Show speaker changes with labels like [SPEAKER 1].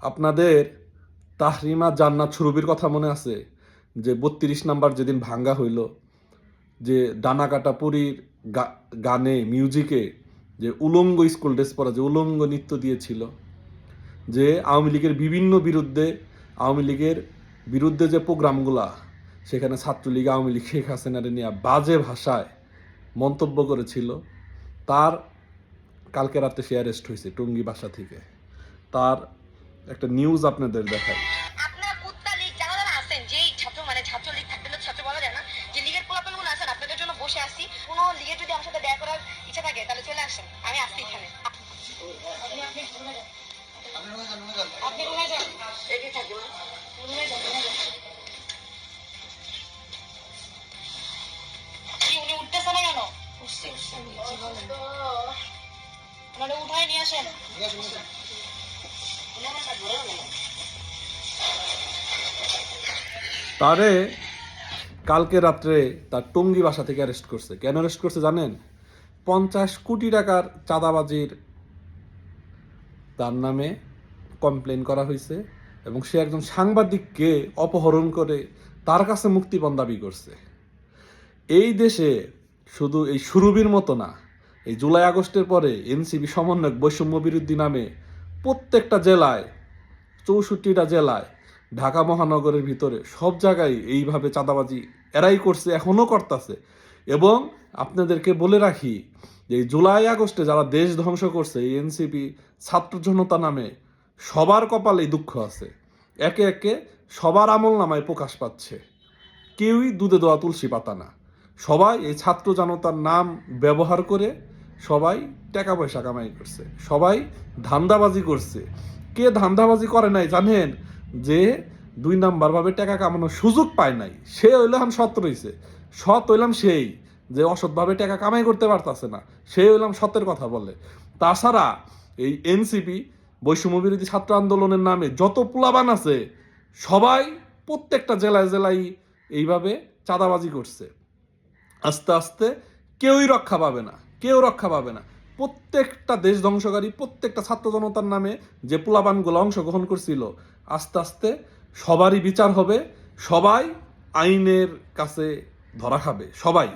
[SPEAKER 1] আপনাদের তাহরিমা জান্নাত সুরভির কথা মনে আছে? যে ৩২ নাম্বার যেদিন ভাঙ্গা হইল, যে ডানাকাটা পুরীর গানে মিউজিকে যে উলঙ্গ স্কুল ড্রেস পরা যে উলঙ্গ নৃত্য দিয়েছিল, যে আওয়ামী লীগের আওয়ামী লীগের বিরুদ্ধে যে প্রোগ্রামগুলা, সেখানে ছাত্রলীগ আওয়ামী লীগ শেখ হাসিনারে নিয়ে বাজে ভাষায় মন্তব্য করেছিল, তার কালকে রাতে সে অ্যারেস্ট হয়েছে টঙ্গী বাসা থেকে। তার একটা নিউজ আপনাদের দেখাই।
[SPEAKER 2] আপনার কুত্তা লীগ যারা যারা আছেন, যেই ছাত্রলীগ থাকতে ছাত্র বলা যায় না, যে লীগের পোলাপানগুলো আছেন, আপনাদের জন্য বসে আসি। কোনো লীগের যদি আমার সাথে দেখা করার ইচ্ছা থাকে তাহলে চলে আসেন, আমি আসছি এখানে। আপনি রুমে যান, এটাই থাকবে, রুমে যান। কি উনি উঠতেছে না কেন? ওনারে উঠায় নিয়ে আসেন।
[SPEAKER 1] তারে কালকে রাত্রে তার টঙ্গী বাসা থেকে অ্যারেস্ট করছে। কেন অ্যারেস্ট করছে জানেন? 50 কোটি টাকার চাঁদাবাজির তার নামে কমপ্লেন করা হয়েছে এবং সে একজন সাংবাদিককে অপহরণ করে তার কাছে মুক্তিপণ দাবি করছে। এই দেশে শুধু এই সুরভির মতো না, এই জুলাই আগস্টের পরে এনসিপি সমন্বয়ক বৈষম্য বিরোধী নামে প্রত্যেকটা জেলায়, 64টা জেলায়, ঢাকা মহানগরের ভিতরে সব জায়গায় এইভাবে চাঁদাবাজি এরাই করছে, এখনও করতেছে। এবং আপনাদেরকে বলে রাখি যে এই জুলাই আগস্টে যারা দেশ ধ্বংস করছে এই এনসিপি ছাত্র জনতা নামে, সবার কপালেই দুঃখ আছে। একে একে সবার আমল নামায় প্রকাশ পাচ্ছে। কেউই দুধে দেওয়া তুলসী পাতা না। সবাই এই ছাত্র জনতার নাম ব্যবহার করে সবাই টাকা পয়সা কামাই করছে, সবাই ধান্দাবাজি করছে। কে ধান্দাবাজি করে নাই জানেন? যে 2 নাম্বারভাবে টাকা কামানোর সুযোগ পায় নাই, সে হইলাম সৎ রয়েছে। সৎ হইলাম সেই যে অসৎভাবে টাকা কামাই করতে পারতেছে না, সে হইলাম সত্যের কথা বলে। তাছাড়া এই এনসিপি বৈষম্য বিরোধী ছাত্র আন্দোলনের নামে যত পোলাবান আছে, সবাই প্রত্যেকটা জেলায় জেলায় এইভাবে চাঁদাবাজি করছে। আস্তে আস্তে কেউই রক্ষা পাবে না, কেউ রক্ষা পাবে না। প্রত্যেকটা দেশ ধ্বংসকারী, প্রত্যেকটা ছাত্র জনতার নামে যে পোলাপানগুলো অংশগ্রহণ করছিল, আস্তে আস্তে সবারই বিচার হবে, সবাই আইনের কাছে ধরা খাবে, সবাই।